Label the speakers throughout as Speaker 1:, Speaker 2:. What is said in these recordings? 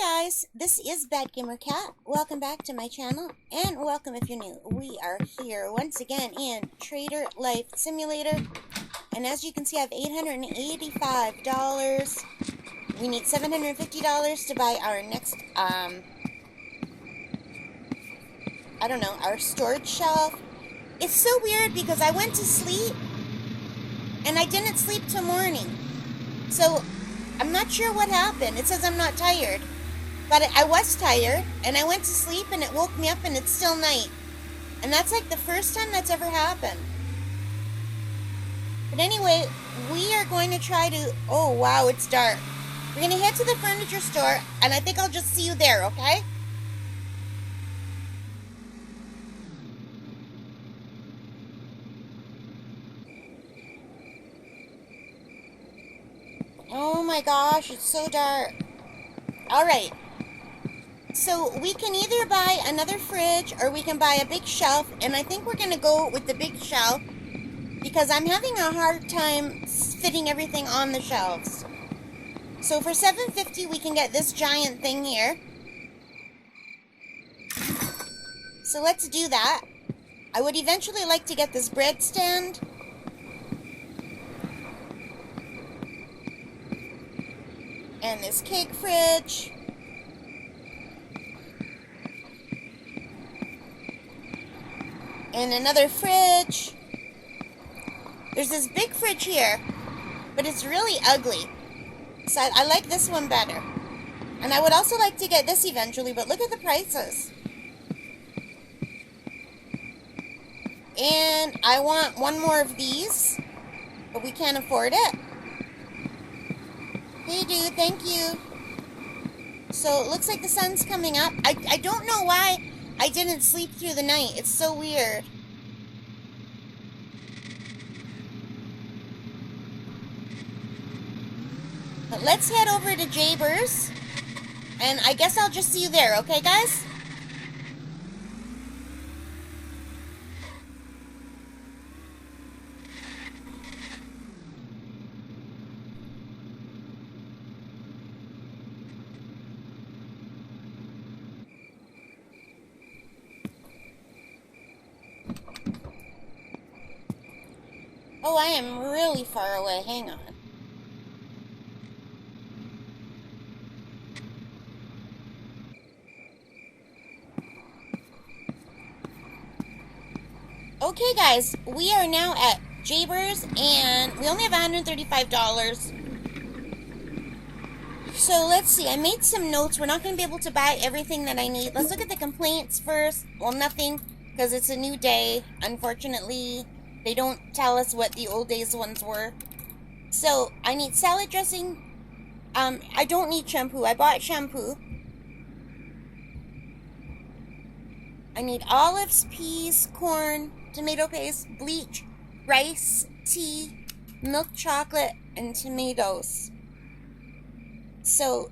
Speaker 1: guys, this is Bad Gamer Cat. Welcome back to my channel, and welcome if you're new. We are here once again in Trader Life Simulator, and as you can see, I have $885. We need $750 to buy our next, I don't know, our storage shelf. It's so weird because I went to sleep, and I didn't sleep till morning. So, I'm not sure what happened. It says I'm not tired. But I was tired, and I went to sleep, and it woke me up, and it's still night. And that's like the first time that's ever happened. But anyway, we are going to try to... Oh, wow, it's dark. We're going to head to the furniture store, and I think I'll just see you there, okay? Oh my gosh, it's so dark. Alright. So we can either buy another fridge or we can buy a big shelf, and I think we're going to go with the big shelf because I'm having a hard time fitting everything on the shelves. So for $750 we can get this giant thing here. So let's do that. I would eventually like to get this bread stand. And this cake fridge. And another fridge. There's this big fridge here, but it's really ugly. So I like this one better. And I would also like to get this eventually, but look at the prices. And I want one more of these, but we can't afford it. Hey dude, thank you. So it looks like the sun's coming up. I don't know why I didn't sleep through the night. It's so weird. But let's head over to Jabers. And I guess I'll just see you there, okay guys? Oh, I am really far away. Hang on. Okay, guys. We are now at Jabers, and we only have $135. So, let's see. I made some notes. We're not going to be able to buy everything that I need. Let's look at the complaints first. Well, nothing, because it's a new day, unfortunately. They don't tell us what the old days ones were. So, I need salad dressing. I don't need shampoo. I bought shampoo. I need olives, peas, corn, tomato paste, bleach, rice, tea, milk chocolate, and tomatoes. So,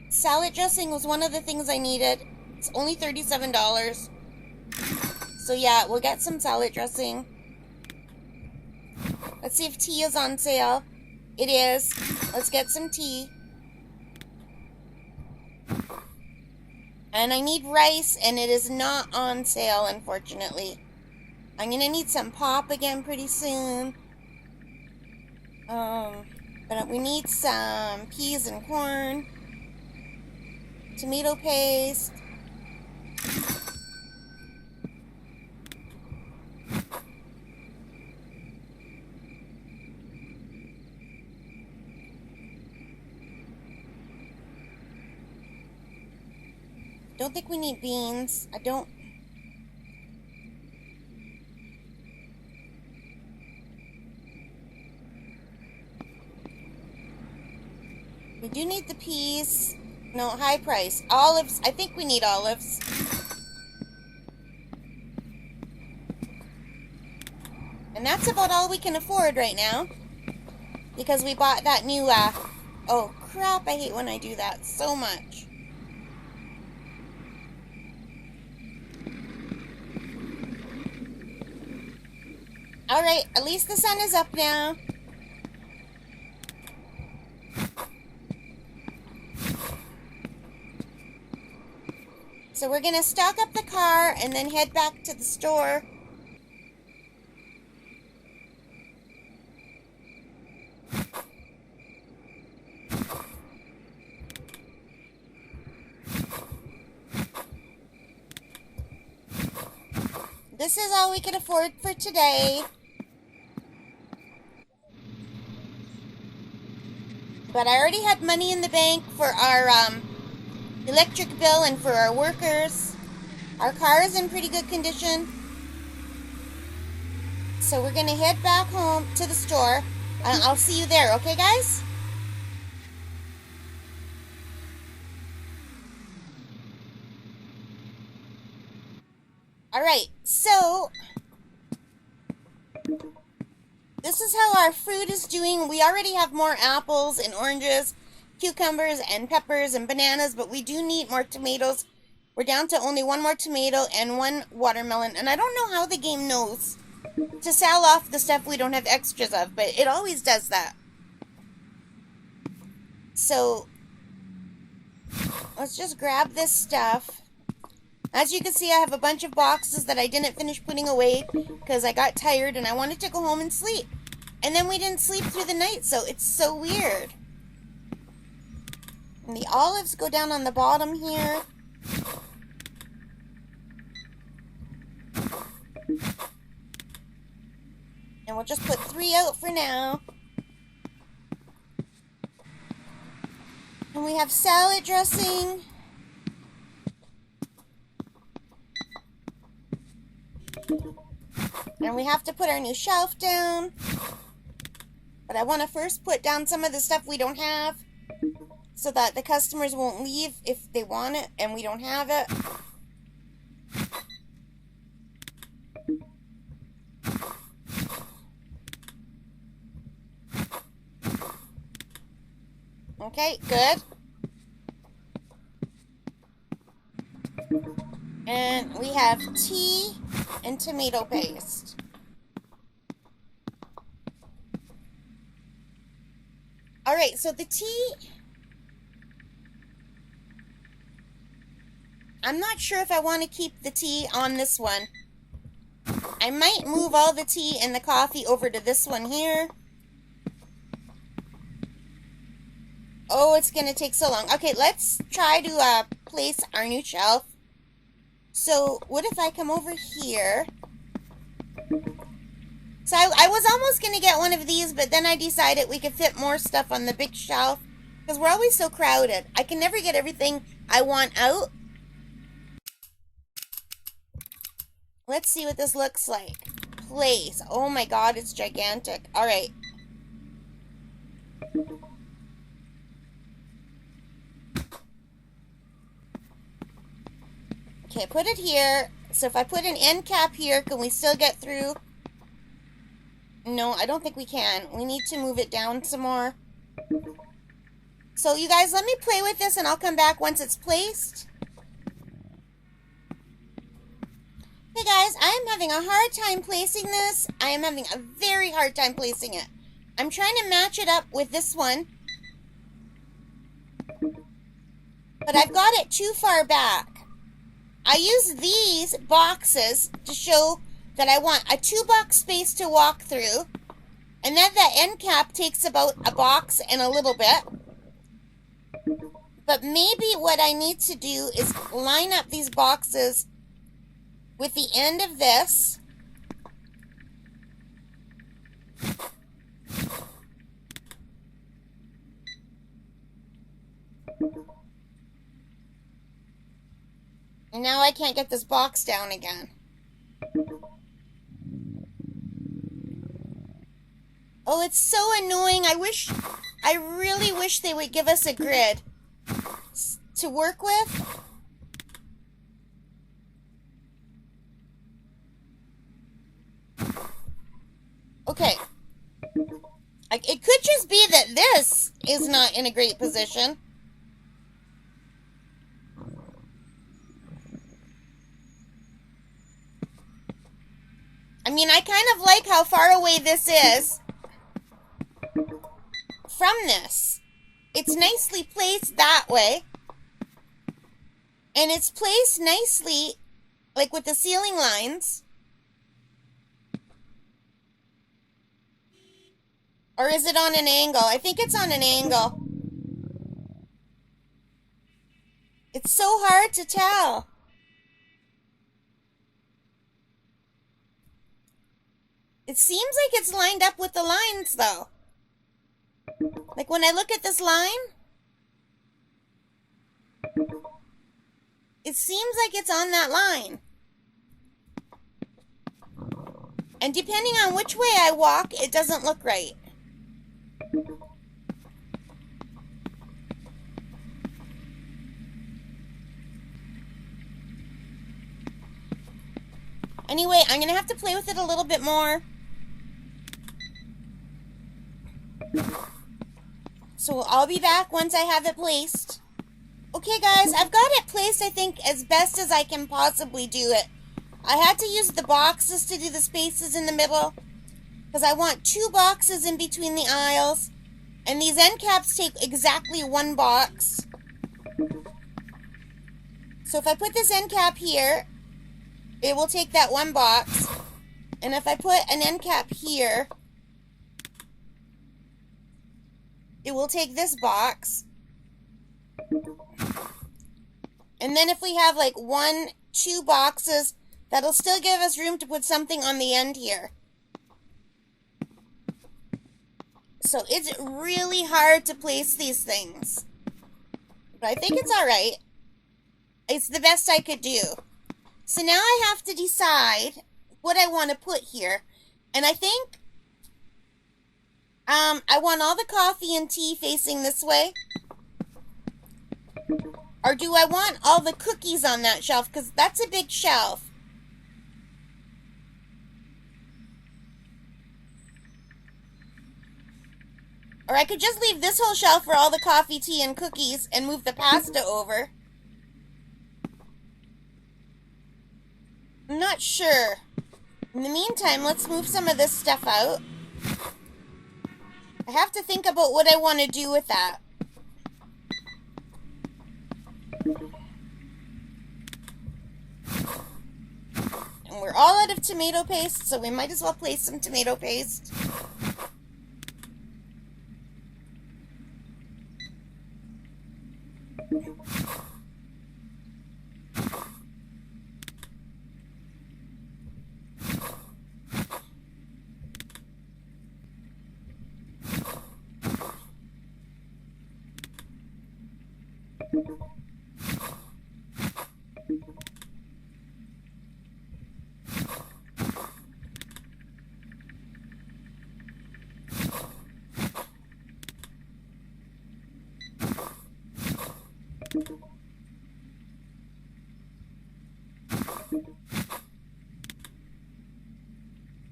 Speaker 1: salad dressing was one of the things I needed. It's only $37. So yeah, we'll get some salad dressing. Let's see if tea is on sale. It is. Let's get some tea. And I need rice, and it is not on sale, unfortunately. I'm going to need some pop again pretty soon. But we need some peas and corn. Tomato paste. Don't think we need beans. I don't... We do need the peas. No, high price. Olives. I think we need olives. And that's about all we can afford right now. Because we bought that new, Oh, crap. I hate when I do that so much. Alright, at least the sun is up now. So we're going to stock up the car and then head back to the store. This is all we can afford for today. But I already had money in the bank for our electric bill and for our workers. Our car is in pretty good condition. So we're going to head back home to the store. I'll see you there, okay, guys? Alright, so this is how our fruit is doing. We already have more apples and oranges, cucumbers and peppers and bananas, but we do need more tomatoes. We're down to only one more tomato and one watermelon, and I don't know how the game knows to sell off the stuff we don't have extras of, but it always does that. So let's just grab this stuff. As you can see, I have a bunch of boxes that I didn't finish putting away because I got tired and I wanted to go home and sleep. And then we didn't sleep through the night, so it's so weird. And the olives go down on the bottom here. And we'll just put 3 out for now. And we have salad dressing. And we have to put our new shelf down. But I want to first put down some of the stuff we don't have, so that the customers won't leave if they want it and we don't have it. Okay, good. And we have tea and tomato paste. Alright, so the tea, I'm not sure if I want to keep the tea on this one. I might move all the tea and the coffee over to this one here. Oh, it's going to take so long. Okay, let's try to place our new shelf. So, what if I come over here? So, I was almost going to get one of these, but then I decided we could fit more stuff on the big shelf. Because we're always so crowded. I can never get everything I want out. Let's see what this looks like. Place. Oh my god, it's gigantic. Alright. Okay, put it here. So if I put an end cap here, can we still get through? No, I don't think we can. We need to move it down some more. So you guys, let me play with this and I'll come back once it's placed. Hey guys, I am having a hard time placing this. I am having a very hard time placing it. I'm trying to match it up with this one. But I've got it too far back. I use these boxes to show that I want a 2-box space to walk through. And then that end cap takes about a box and a little bit. But maybe what I need to do is line up these boxes with the end of this. And now I can't get this box down again. Oh, it's so annoying. I really wish they would give us a grid to work with. Okay. It could just be that this is not in a great position. I mean, I kind of like how far away this is from this. It's nicely placed that way. And it's placed nicely, like with the ceiling lines. Or is it on an angle? I think it's on an angle. It's so hard to tell. It seems like it's lined up with the lines, though. Like when I look at this line, it seems like it's on that line. And depending on which way I walk, it doesn't look right. Anyway, I'm going to have to play with it a little bit more. So I'll be back once I have it placed. Okay, guys, I've got it placed, I think, as best as I can possibly do it. I had to use the boxes to do the spaces in the middle, because I want 2 boxes in between the aisles. And these end caps take exactly 1 box. So if I put this end cap here, it will take that 1 box. And if I put an end cap here, it will take this box. And then if we have like 1, 2 boxes, that'll still give us room to put something on the end here. So it's really hard to place these things. But I think it's alright. It's the best I could do. So now I have to decide what I want to put here. And I think I want all the coffee and tea facing this way. Or do I want all the cookies on that shelf? Because that's a big shelf. Or I could just leave this whole shelf for all the coffee, tea, and cookies and move the pasta over. I'm not sure. In the meantime, let's move some of this stuff out. I have to think about what I want to do with that. And we're all out of tomato paste, so we might as well place some tomato paste.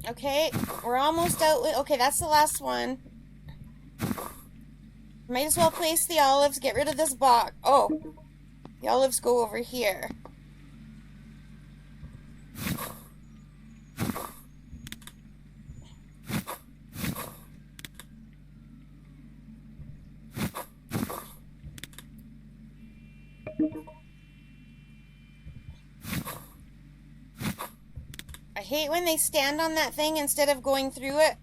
Speaker 1: Okay, we're almost out with... Okay, that's the last one. Might as well place the olives, get rid of this box. Oh, the olives go over here. I hate when they stand on that thing instead of going through it.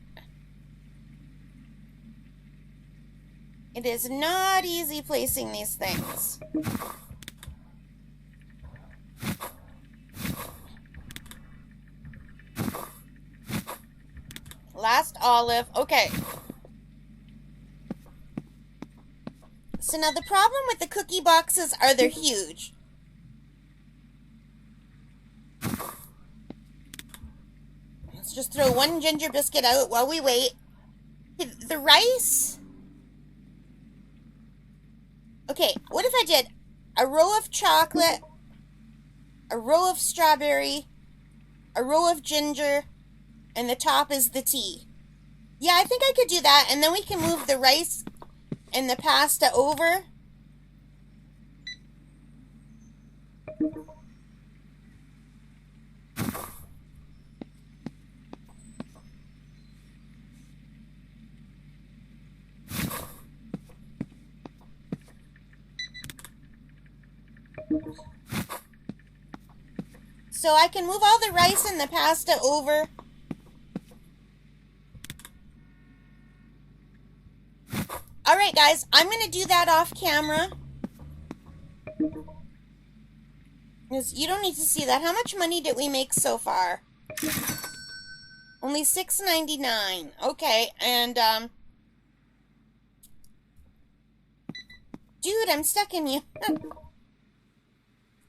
Speaker 1: It is not easy placing these things. Last olive. Okay. So now the problem with the cookie boxes are they're huge. Let's just throw 1 ginger biscuit out while we wait. The rice... Okay, what if I did a row of chocolate, a row of strawberry, a row of ginger, and the top is the tea? Yeah, I think I could do that, and then we can move the rice and the pasta over. So I can move all the rice and the pasta over. Alright guys, I'm going to do that off camera. Because you don't need to see that. How much money did we make so far? Only $6.99. Okay, and dude, I'm stuck in you.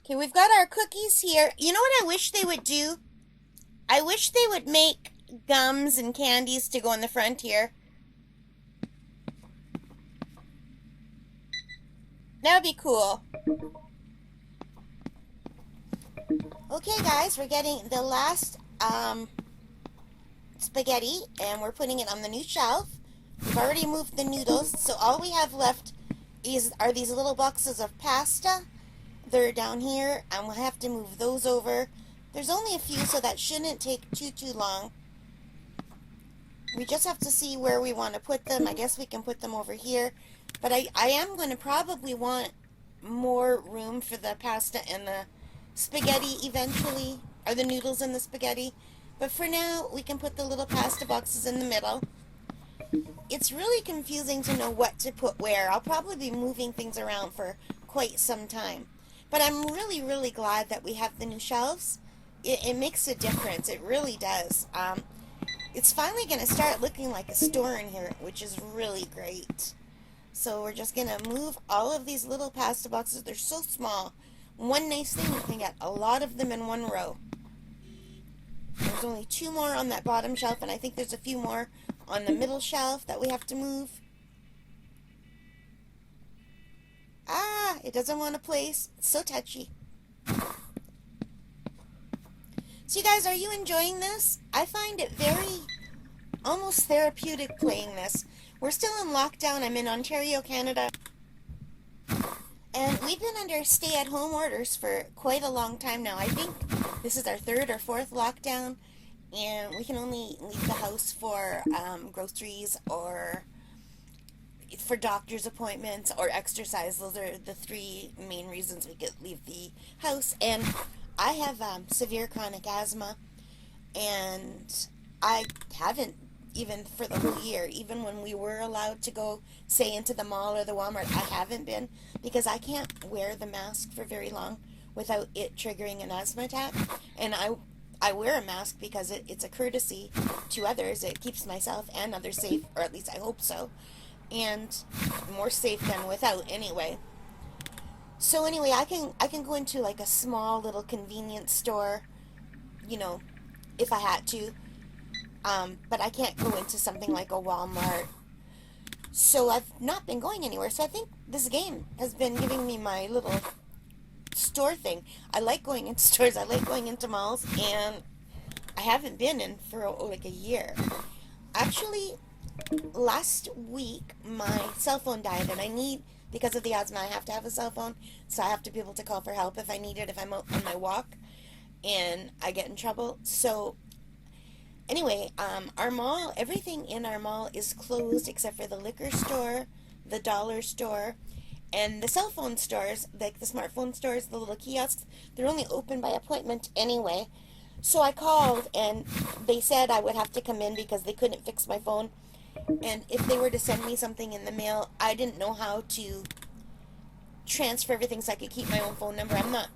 Speaker 1: Okay, we've got our cookies here. You know what I wish they would do? I wish they would make gums and candies to go in the front here. That would be cool. Okay, guys, we're getting the last spaghetti, and we're putting it on the new shelf. We've already moved the noodles, so all we have left are these little boxes of pasta. They're down here, and we'll have to move those over. There's only a few, so that shouldn't take too long. We just have to see where we want to put them. I guess we can put them over here. But I am going to probably want more room for the pasta and the spaghetti eventually, or the noodles and the spaghetti. But for now, we can put the little pasta boxes in the middle. It's really confusing to know what to put where. I'll probably be moving things around for quite some time. But I'm really, really glad that we have the new shelves. It makes a difference. It really does. It's finally going to start looking like a store in here, which is really great. So we're just going to move all of these little pasta boxes. They're so small. One nice thing, you can get a lot of them in one row. There's only 2 more on that bottom shelf, and I think there's a few more on the middle shelf that we have to move. Ah, it doesn't want to place. It's so touchy. So you guys, are you enjoying this? I find it very, almost therapeutic playing this. We're still in lockdown. I'm in Ontario, Canada. And we've been under stay-at-home orders for quite a long time now. I think this is our 3rd or 4th lockdown. And we can only leave the house for groceries or for doctor's appointments or exercise. Those are the 3 main reasons we could leave the house. And I have severe chronic asthma, and I haven't even for the whole year. Even when we were allowed to go, say, into the mall or the Walmart, I haven't been, because I can't wear the mask for very long without it triggering an asthma attack. And I wear a mask because it's a courtesy to others. It keeps myself and others safe, or at least I hope so, and more safe than without anyway. So anyway, I can go into like a small little convenience store, you know, if I had to, but I can't go into something like a Walmart. So I've not been going anywhere. So I think this game has been giving me my little store thing. I like going into stores. I like going into malls, and I haven't been in for like a year. Actually, last week my cell phone died, and I need, because of the asthma, I have to have a cell phone, so I have to be able to call for help if I need it, if I'm out on my walk and I get in trouble. So anyway, our mall, everything in our mall is closed except for the liquor store, the dollar store, and the cell phone stores, like the smartphone stores, the little kiosks. They're only open by appointment anyway. So I called, and they said I would have to come in because they couldn't fix my phone. And if they were to send me something in the mail, I didn't know how to transfer everything so I could keep my own phone number. I'm not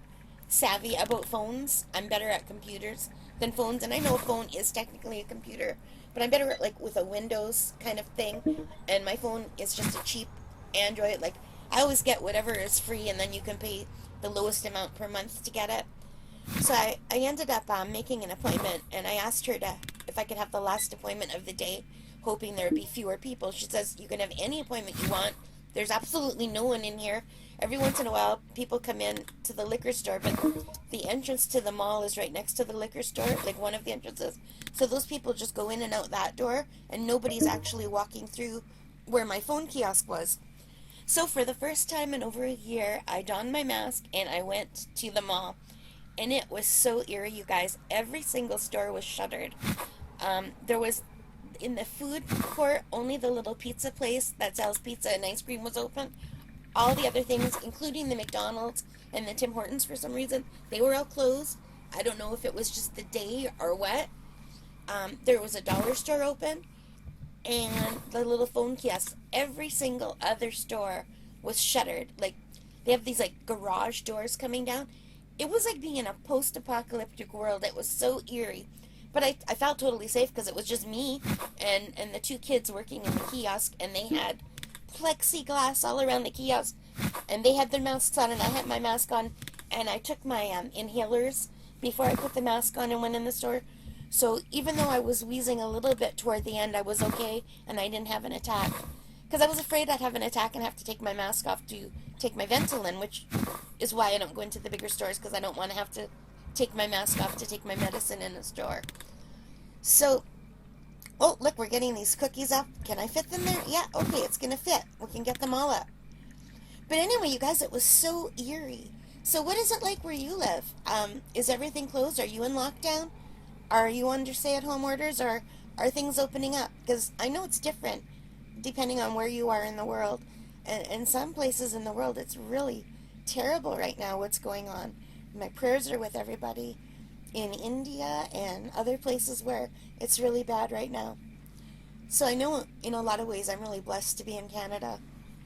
Speaker 1: savvy about phones. I'm better at computers than phones. And I know a phone is technically a computer, but I'm better at, like, with a Windows kind of thing. And my phone is just a cheap Android. Like, I always get whatever is free, and then you can pay the lowest amount per month to get it. So I ended up making an appointment, and I asked her if I could have the last appointment of the day, hoping there would be fewer people. She says, you can have any appointment you want. There's absolutely no one in here. Every once in a while, people come in to the liquor store, but the entrance to the mall is right next to the liquor store, like one of the entrances. So those people just go in and out that door, and nobody's actually walking through where my phone kiosk was. So for the first time in over a year, I donned my mask, and I went to the mall. And it was so eerie, you guys. Every single store was shuttered. There was, in the food court, only the little pizza place that sells pizza and ice cream was open. All the other things, including the McDonald's and the Tim Hortons for some reason, they were all closed. I don't know if it was just the day or what. There was a dollar store open and the little phone kiosk. Every single other store was shuttered. Like, they have these like garage doors coming down. It was like being in a post-apocalyptic world. It was so eerie. But I felt totally safe because it was just me and the two kids working in the kiosk, and they had plexiglass all around the kiosk, and they had their masks on, and I had my mask on, and I took my inhalers before I put the mask on and went in the store. So even though I was wheezing a little bit toward the end, I was okay, and I didn't have an attack. Because I was afraid I'd have an attack and have to take my mask off to take my Ventolin, which is why I don't go into the bigger stores, because I don't want to have to take my mask off to take my medicine in a store. So, oh, look, we're getting these cookies up. Can I fit them there? Yeah, okay, it's going to fit. We can get them all up. But anyway, you guys, it was so eerie. So what is it like where you live? Is everything closed? Are you in lockdown? Are you under stay-at-home orders, or are things opening up? Because I know it's different depending on where you are in the world. And in some places in the world, it's really terrible right now what's going on. My prayers are with everybody in India and other places where it's really bad right now. So I know in a lot of ways I'm really blessed to be in Canada.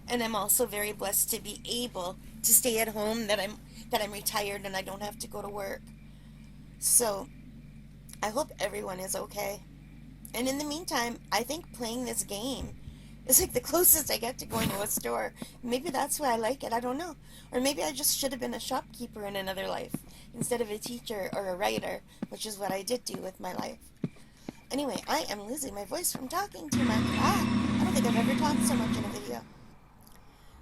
Speaker 1: And I'm also very blessed to be able to stay at home, that I'm retired and I don't have to go to work. So I hope everyone is okay. And in the meantime, I think playing this game is like the closest I get to going to a store. Maybe that's why I like it. I don't know. Or maybe I just should have been a shopkeeper in another life instead of a teacher or a writer, which is what I did do with my life. Anyway, I am losing my voice from talking too much. I don't think I've ever talked so much in a video.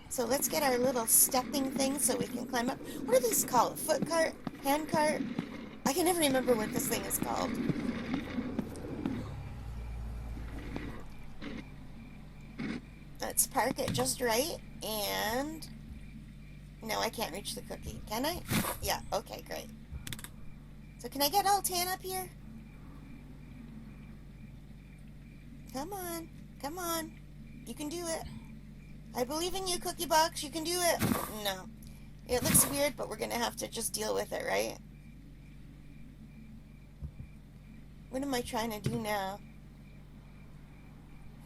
Speaker 1: So let's get our little stepping thing so we can climb up. What are these called? Foot cart? Hand cart? I can never remember what this thing is called. Let's park it just right, and no, I can't reach the cookie. Can I? Yeah, okay, great. So can I get all 10 up here? Come on, come on. You can do it. I believe in you, Cookie Box. You can do it. No. It looks weird, but we're going to have to just deal with it, right? What am I trying to do now?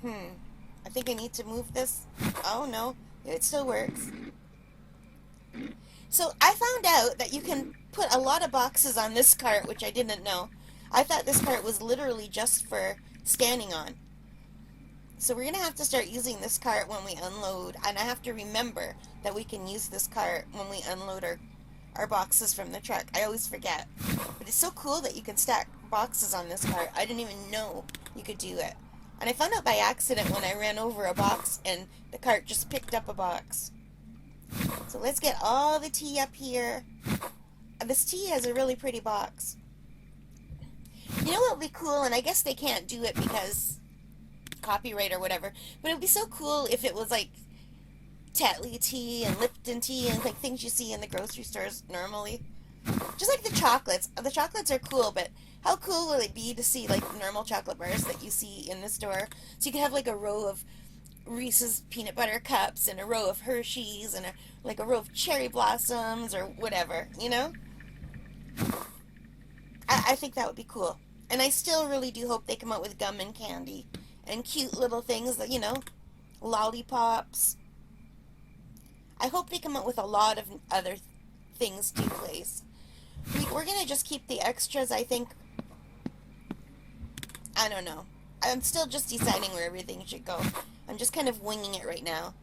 Speaker 1: I think I need to move this. Oh, no. It still works. So I found out that you can put a lot of boxes on this cart, which I didn't know. I thought this cart was literally just for standing on. So we're going to have to start using this cart when we unload. And I have to remember that we can use this cart when we unload our boxes from the truck. I always forget. But it's so cool that you can stack boxes on this cart. I didn't even know you could do it. And I found out by accident when I ran over a box and the cart just picked up a box. So let's get all the tea up here. This tea has a really pretty box. You know what would be cool, and I guess they can't do it because copyright or whatever, but it would be so cool if it was like Tetley tea and Lipton tea and like things you see in the grocery stores normally. Just like the chocolates. The chocolates are cool, but how cool will it be to see like normal chocolate bars that you see in the store? So you can have like a row of Reese's peanut butter cups and a row of Hershey's and a row of cherry blossoms or whatever, you know? I think that would be cool. And I still really do hope they come out with gum and candy and cute little things that, you know, lollipops. I hope they come up with a lot of other things to place. We're going to just keep the extras, I think. I don't know. I'm still just deciding where everything should go. I'm just kind of winging it right now.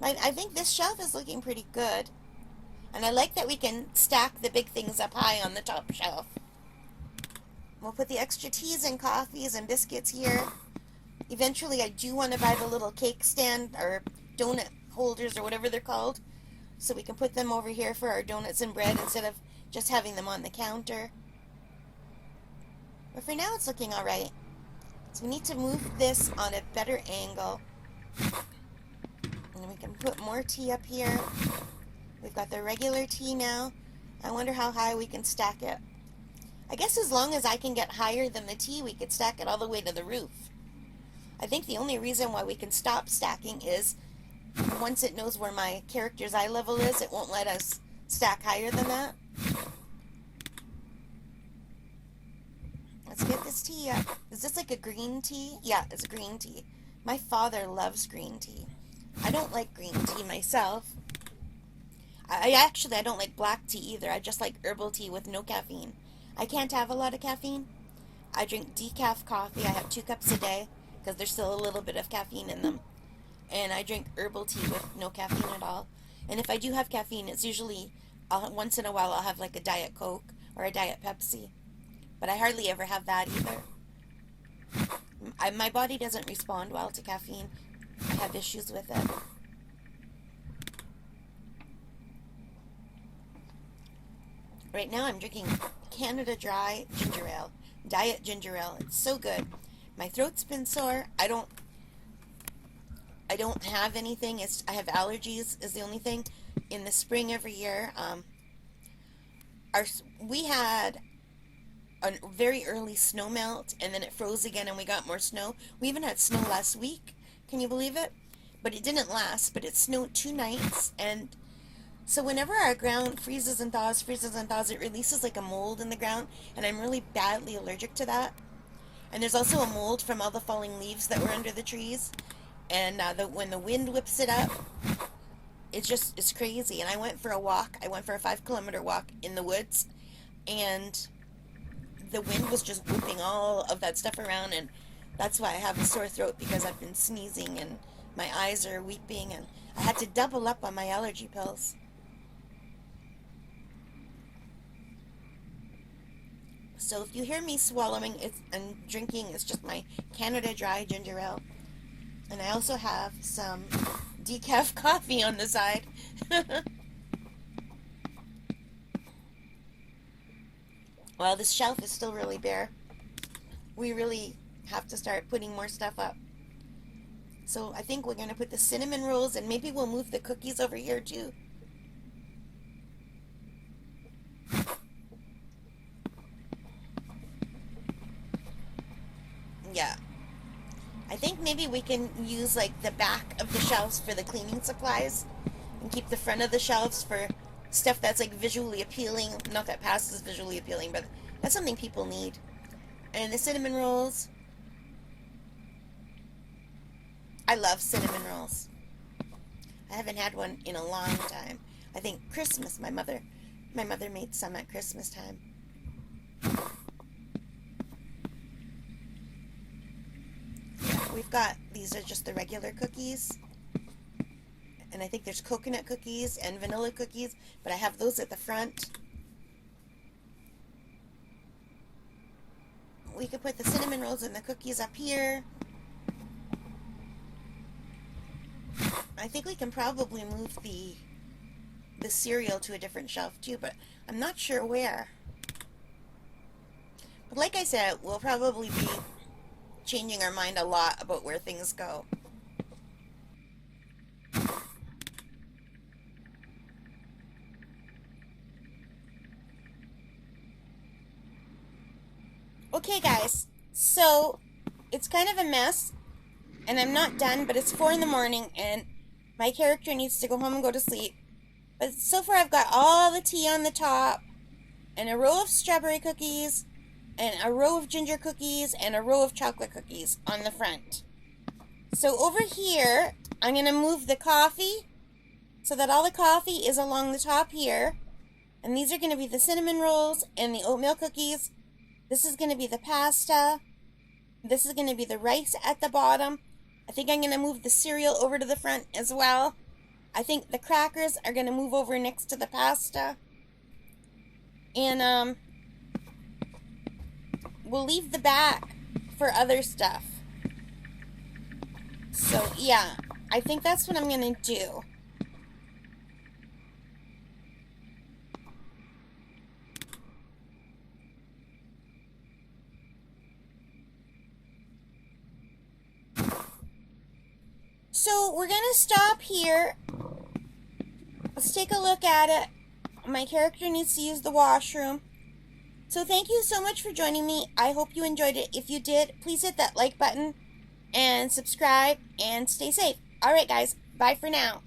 Speaker 1: I think this shelf is looking pretty good. And I like that we can stack the big things up high on the top shelf. We'll put the extra teas and coffees and biscuits here. Eventually, I do want to buy the little cake stand or donut holders or whatever they're called, so we can put them over here for our donuts and bread instead of just having them on the counter. But for now, it's looking all right. So we need to move this on a better angle. And then we can put more tea up here. We've got the regular tea now. I wonder how high we can stack it. I guess as long as I can get higher than the tea, we could stack it all the way to the roof. I think the only reason why we can stop stacking is once it knows where my character's eye level is, it won't let us stack higher than that. Let's get this tea up. Is this like a green tea? Yeah, it's a green tea. My father loves green tea. I don't like green tea myself. I don't like black tea either. I just like herbal tea with no caffeine. I can't have a lot of caffeine. I drink decaf coffee. I have 2 cups a day because there's still a little bit of caffeine in them. And I drink herbal tea with no caffeine at all. And if I do have caffeine, it's usually once in a while I'll have like a Diet Coke or a Diet Pepsi. But I hardly ever have that either. My body doesn't respond well to caffeine. I have issues with it. Right now I'm drinking Canada Dry ginger ale, diet ginger ale. It's so good. My throat's been sore. I don't have anything. I have allergies is the only thing. In the spring every year, we had a very early snow melt, and then it froze again, and we got more snow. We even had snow last week. Can you believe it? But it didn't last. But it snowed 2 nights, and so whenever our ground freezes and thaws, it releases like a mold in the ground, and I'm really badly allergic to that. And there's also a mold from all the falling leaves that were under the trees, and when the wind whips it up, it's crazy. And I went for a walk. I went for a 5-kilometer walk in the woods, and the wind was just whipping all of that stuff around, and that's why I have a sore throat, because I've been sneezing and my eyes are weeping, and I had to double up on my allergy pills. So if you hear me swallowing and drinking, it's just my Canada Dry ginger ale. And I also have some decaf coffee on the side. Well, this shelf is still really bare. We really have to start putting more stuff up. So I think we're going to put the cinnamon rolls, and maybe we'll move the cookies over here too. Yeah. I think maybe we can use like the back of the shelves for the cleaning supplies, and keep the front of the shelves for stuff that's like visually appealing. Not that pasta is visually appealing, but that's something people need. And the cinnamon rolls. I love cinnamon rolls. I haven't had one in a long time. I think Christmas, my mother made some at Christmas time. We've got, these are just the regular cookies. And I think there's coconut cookies and vanilla cookies, but I have those at the front. We could put the cinnamon rolls and the cookies up here. I think we can probably move the cereal to a different shelf too, but I'm not sure where. But like I said, we'll probably be changing our mind a lot about where things go. Okay guys, so it's kind of a mess, and I'm not done, but it's 4 in the morning, and my character needs to go home and go to sleep. But so far I've got all the tea on the top, and a row of strawberry cookies, and a row of ginger cookies, and a row of chocolate cookies on the front. So over here, I'm going to move the coffee so that all the coffee is along the top here. And these are going to be the cinnamon rolls and the oatmeal cookies. This is going to be the pasta. This is going to be the rice at the bottom. I think I'm going to move the cereal over to the front as well. I think the crackers are going to move over next to the pasta. And, we'll leave the back for other stuff. So, yeah, I think that's what I'm going to do. So, we're going to stop here. Let's take a look at it. My character needs to use the washroom. So thank you so much for joining me. I hope you enjoyed it. If you did, please hit that like button and subscribe and stay safe. Alright guys, Bye for now.